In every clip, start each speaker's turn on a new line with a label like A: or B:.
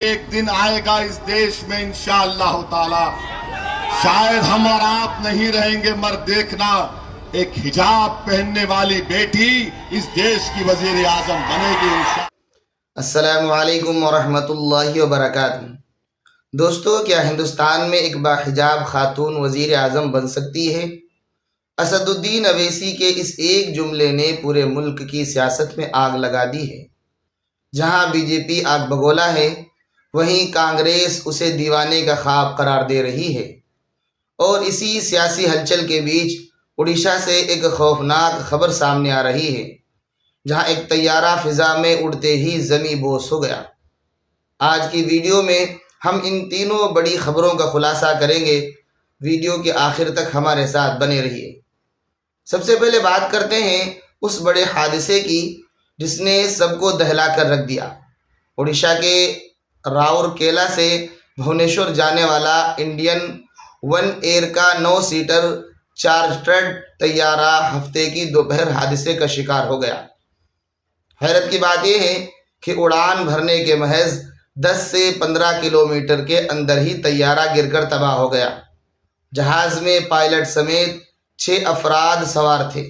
A: ایک دن آئے گا اس دیش میں انشاءاللہ تعالی، شاید ہم اور آپ نہیں رہیں گے مر دیکھنا ایک حجاب پہننے والی بیٹی اس دیش کی وزیر اعظم بنے گی انشاءاللہ۔
B: السلام علیکم ورحمۃ اللہ وبرکاتہ۔ دوستو، کیا ہندوستان میں ایک باحجاب خاتون وزیر اعظم بن سکتی ہے؟ اسد الدین اویسی کے اس ایک جملے نے پورے ملک کی سیاست میں آگ لگا دی ہے۔ جہاں بی جے پی آگ بگولا ہے، وہیں کانگریس اسے دیوانے کا خواب قرار دے رہی ہے۔ اور اسی سیاسی ہلچل کے بیچ اڑیسہ سے ایک خوفناک خبر سامنے آ رہی ہے، جہاں ایک طیارہ فضا میں اڑتے ہی زمیں بوس ہو گیا۔ آج کی ویڈیو میں ہم ان تینوں بڑی خبروں کا خلاصہ کریں گے۔ ویڈیو کے آخر تک ہمارے ساتھ بنے رہیے۔ سب سے پہلے بات کرتے ہیں اس بڑے حادثے کی جس نے سب کو دہلا کر رکھ دیا۔ اڑیسہ کے راورکیلا سے بھونیشور جانے والا انڈین ون ایئر کا 9 سیٹر چارٹرڈ طیارہ ہفتے کی دوپہر حادثے کا شکار ہو گیا۔ حیرت کی بات یہ ہے کہ اڑان بھرنے کے محض 10 سے 15 کلومیٹر کے اندر ہی طیارہ گر کر تباہ ہو گیا۔ جہاز میں پائلٹ سمیت 6 افراد سوار تھے۔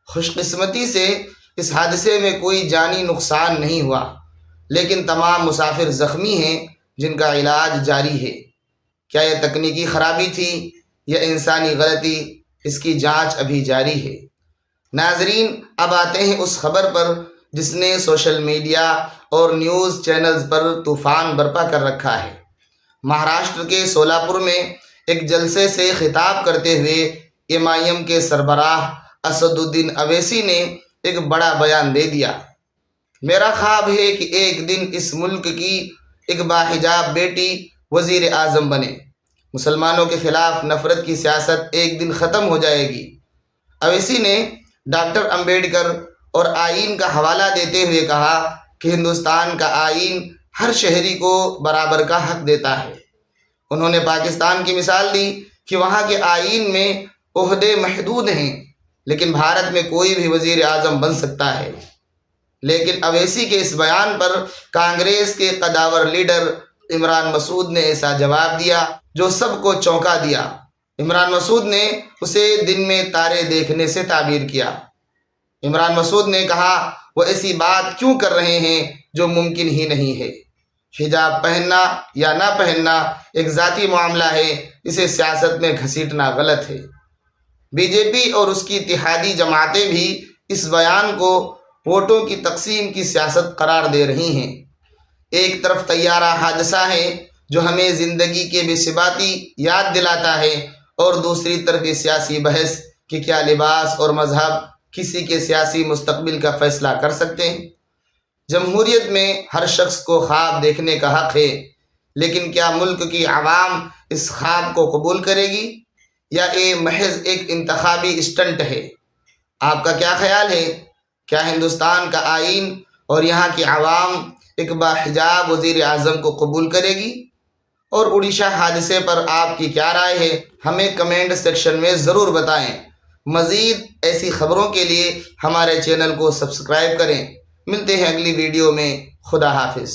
B: خوش قسمتی سے اس حادثے میں کوئی جانی نقصان نہیں ہوا، لیکن تمام مسافر زخمی ہیں جن کا علاج جاری ہے۔ کیا یہ تکنیکی خرابی تھی یا انسانی غلطی؟ اس کی جانچ ابھی جاری ہے۔ ناظرین، اب آتے ہیں اس خبر پر جس نے سوشل میڈیا اور نیوز چینلز پر طوفان برپا کر رکھا ہے۔ مہاراشٹر کے سولاپور میں ایک جلسے سے خطاب کرتے ہوئے MIM کے سربراہ اسد الدین اویسی نے ایک بڑا بیان دے دیا۔ میرا خواب ہے کہ ایک دن اس ملک کی ایک باحجاب بیٹی وزیر اعظم بنے۔ مسلمانوں کے خلاف نفرت کی سیاست ایک دن ختم ہو جائے گی۔ اویسی نے ڈاکٹر امبیڈکر اور آئین کا حوالہ دیتے ہوئے کہا کہ ہندوستان کا آئین ہر شہری کو برابر کا حق دیتا ہے۔ انہوں نے پاکستان کی مثال دی کہ وہاں کے آئین میں عہدے محدود ہیں، لیکن بھارت میں کوئی بھی وزیر اعظم بن سکتا ہے۔ لیکن اویسی کے اس بیان پر کانگریس کے قداور لیڈر عمران مسعود نے ایسا جواب دیا جو سب کو چونکا دیا۔ عمران مسعود نے اسے دن میں تارے دیکھنے سے تعبیر کیا۔ عمران مسعود نے کہا، وہ ایسی بات کیوں کر رہے ہیں جو ممکن ہی نہیں ہے۔ حجاب پہننا یا نہ پہننا ایک ذاتی معاملہ ہے، اسے سیاست میں گھسیٹنا غلط ہے۔ بی جے پی اور اس کی اتحادی جماعتیں بھی اس بیان کو ووٹوں کی تقسیم کی سیاست قرار دے رہی ہیں۔ ایک طرف طیارہ حادثہ ہے جو ہمیں زندگی کے بے ثباتی یاد دلاتا ہے، اور دوسری طرف یہ سیاسی بحث کہ کیا لباس اور مذہب کسی کے سیاسی مستقبل کا فیصلہ کر سکتے ہیں۔ جمہوریت میں ہر شخص کو خواب دیکھنے کا حق ہے، لیکن کیا ملک کی عوام اس خواب کو قبول کرے گی یا یہ محض ایک انتخابی اسٹنٹ ہے؟ آپ کا کیا خیال ہے؟ کیا ہندوستان کا آئین اور یہاں کی عوام ایک باحجاب وزیر اعظم کو قبول کرے گی؟ اور اڑیسہ حادثے پر آپ کی کیا رائے ہے؟ ہمیں کمنٹ سیکشن میں ضرور بتائیں۔ مزید ایسی خبروں کے لیے ہمارے چینل کو سبسکرائب کریں۔ ملتے ہیں اگلی ویڈیو میں۔ خدا حافظ۔